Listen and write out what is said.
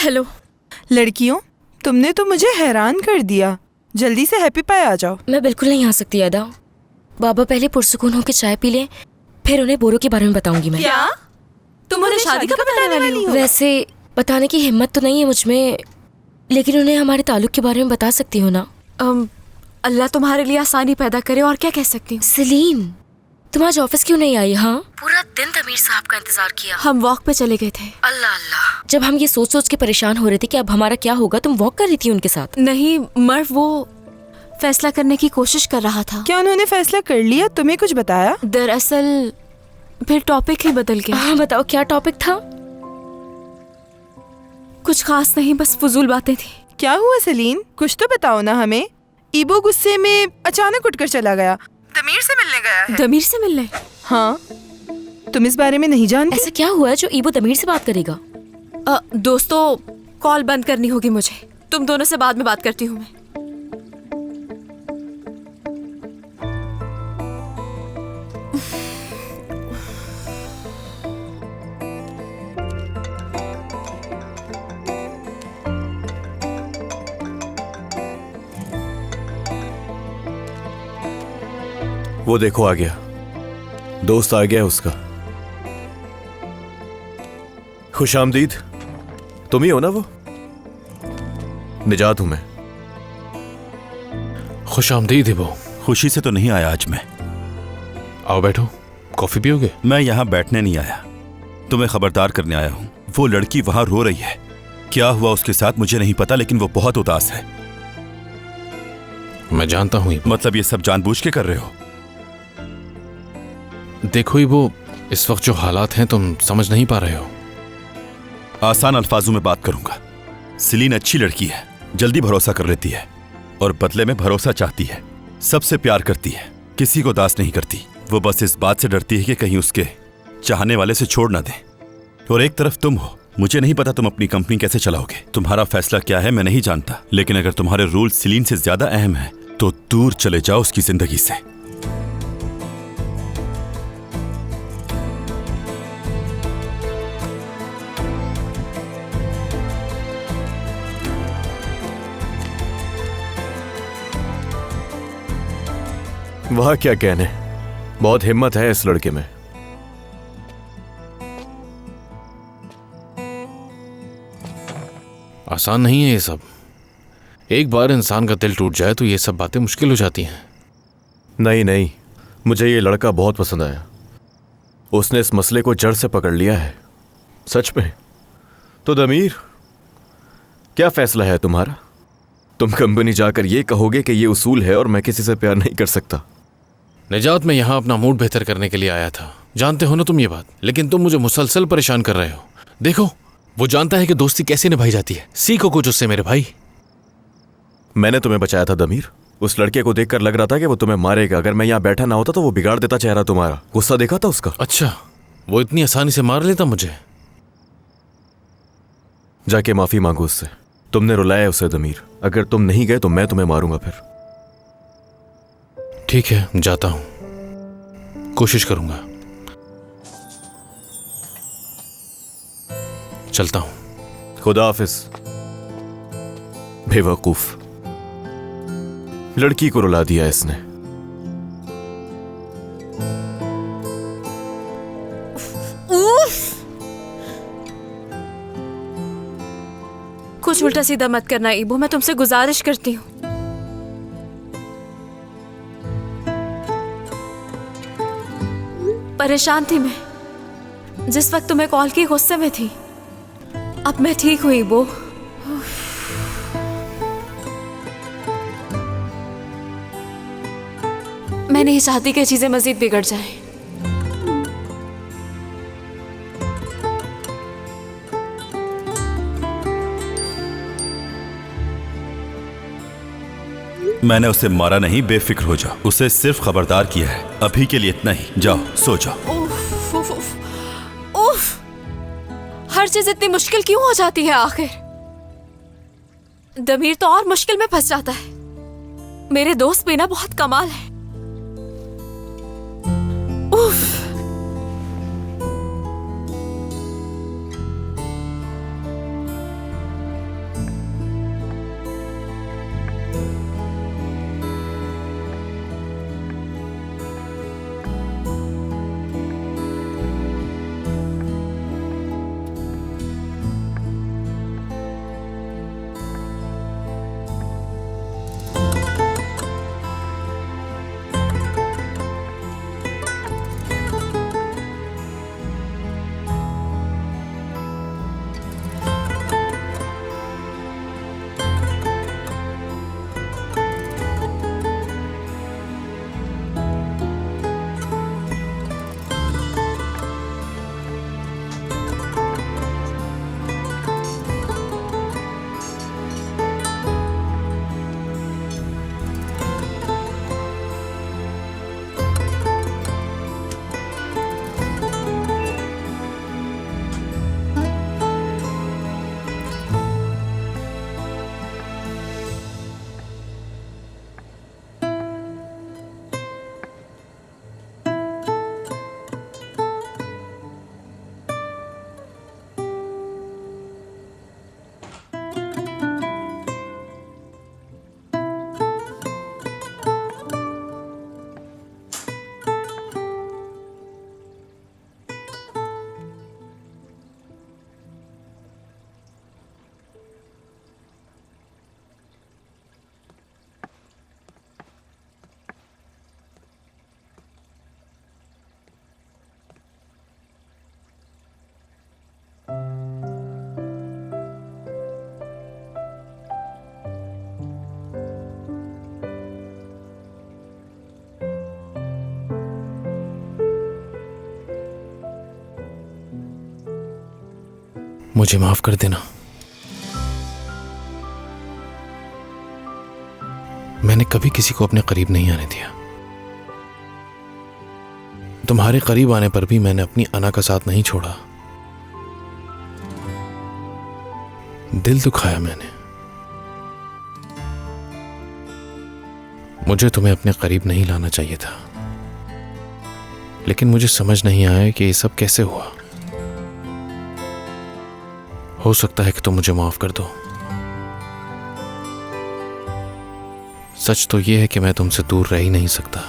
Hello. लड़कियों, तुमने तो मुझे हैरान कर दिया। जल्दी से हैप्पी पाई आ जाओ। मैं बिल्कुल नहीं आ सकती अदा। बाबा पहले पुरसुकून होकर चाय पी ले, फिर उन्हें बोरो के बारे में बताऊंगी मैं। क्या? तुम उन्हें शादी का बताने वाली हो? वैसे बताने की हिम्मत तो नहीं है मुझ में, लेकिन उन्हें हमारे ताल्लुक के बारे में बता सकती हो ना। अल्लाह तुम्हारे लिए आसानी पैदा करे, और क्या कह सकती हूँ। सलीम, तुम आज ऑफिस क्यों नहीं आई? हाँ, पूरा दिन तमीर साहब का इंतजार किया। हम वॉक पे चले गए थे। अल्लाह अल्लाह। जब हम ये सोच सोच के परेशान हो रहे थे कि अब हमारा क्या होगा, तुम वॉक कर रही थी उनके साथ? नहीं मर्व, वो फैसला करने की कोशिश कर रहा था। क्या उन्होंने फैसला कर लिया? तुम्हें कुछ बताया? दरअसल फिर टॉपिक ही बदल गया। हाँ बताओ, क्या टॉपिक था? कुछ खास नहीं, बस फजूल बातें थी। क्या हुआ सलीम? कुछ तो बताओ ना हमें। ईबो गुस्से में अचानक उठकर चला गया। दमीर से मिलने गया है। दमीर से मिलने? हाँ, तुम इस बारे में नहीं जानती? ऐसा क्या हुआ है जो ईबो दमीर से बात करेगा? दोस्तों, कॉल बंद करनी होगी मुझे। तुम दोनों से बाद में बात करती हूँ मैं। वो देखो आ गया, दोस्त आ गया उसका। खुशामदीद। तुम ही हो ना वो? निजात हूं मैं। खुशामदीद है वो। खुशी से तो नहीं आया आज मैं। आओ बैठो, कॉफी पियोगे? मैं यहाँ बैठने नहीं आया, तुम्हें खबरदार करने आया हूँ। वो लड़की वहां रो रही है। क्या हुआ उसके साथ मुझे नहीं पता, लेकिन वो बहुत उदास है। मैं जानता हूँ। मतलब ये सब जानबूझ के कर रहे हो? देखो ही, वो इस वक्त जो हालात हैं तुम समझ नहीं पा रहे हो। आसान अल्फाजों में बात करूंगा। सिलीन अच्छी लड़की है, जल्दी भरोसा कर लेती है और बदले में भरोसा चाहती है। सबसे प्यार करती है, किसी को दास नहीं करती। वो बस इस बात से डरती है कि कहीं उसके चाहने वाले से छोड़ ना दे। और एक तरफ तुम हो। मुझे नहीं पता तुम अपनी कंपनी कैसे चलाओगे, तुम्हारा फैसला क्या है मैं नहीं जानता, लेकिन अगर तुम्हारे रूल सिलीन से ज्यादा अहम है तो दूर चले जाओ उसकी जिंदगी से। वह क्या कहने, बहुत हिम्मत है इस लड़के में। आसान नहीं है ये सब। एक बार इंसान का दिल टूट जाए तो ये सब बातें मुश्किल हो जाती हैं। नहीं नहीं, मुझे ये लड़का बहुत पसंद आया। उसने इस मसले को जड़ से पकड़ लिया है, सच में। तो दमीर, क्या फैसला है तुम्हारा? तुम कंपनी जाकर ये कहोगे कि ये उसूल है और मैं किसी से प्यार नहीं कर सकता? निजात, मैं यहाँ अपना मूड बेहतर करने के लिए आया था, जानते हो ना तुम ये बात, लेकिन तुम मुझे मुसलसल परेशान कर रहे हो। देखो, वो जानता है कि दोस्ती कैसे निभाई जाती है। सीखो कुछ उससे मेरे भाई। मैंने तुम्हें बचाया था दमीर। उस लड़के को देखकर लग रहा था कि वो तुम्हें मारेगा। अगर मैं यहाँ बैठा ना होता तो वो बिगाड़ देता चेहरा तुम्हारा। गुस्सा देखा था उसका। अच्छा, वो इतनी आसानी से मार लेता मुझे? जाके माफी मांगो उससे। तुमने रुलाया उसे दमीर। अगर तुम नहीं गए तो मैं तुम्हें मारूंगा फिर। ठीक है, जाता हूं, कोशिश करूंगा। चलता हूं। खुदा हाफिज। बेवकूफ लड़की को रुला दिया इसने। कुछ उल्टा सीधा मत करना ईबो, मैं तुमसे गुजारिश करती हूँ। परेशान थी मैं जिस वक्त तुम्हें कॉल की, गुस्से में थी। अब मैं ठीक हुई ईबो। मैं नहीं चाहती कि चीजें मजीद बिगड़ जाएं। मैंने उसे मारा नहीं, बेफिक्र हो जाओ। उसे सिर्फ खबरदार किया है। अभी के लिए इतना ही, जाओ सो जाओ। उफ, उफ, उफ, उफ। हर चीज इतनी मुश्किल क्यों हो जाती है आखिर? दमीर तो और मुश्किल में फंस जाता है। मेरे दोस्त भी ना बहुत कमाल है। उफ। मुझे माफ कर देना। मैंने कभी किसी को अपने करीब नहीं आने दिया। तुम्हारे करीब आने पर भी मैंने अपनी अना का साथ नहीं छोड़ा। दिल दुखाया मैंने। मुझे तुम्हें अपने करीब नहीं लाना चाहिए था, लेकिन मुझे समझ नहीं आया कि ये सब कैसे हुआ। हो सकता है कि तुम मुझे माफ कर दो। सच तो यह है कि मैं तुमसे दूर रह ही नहीं सकता।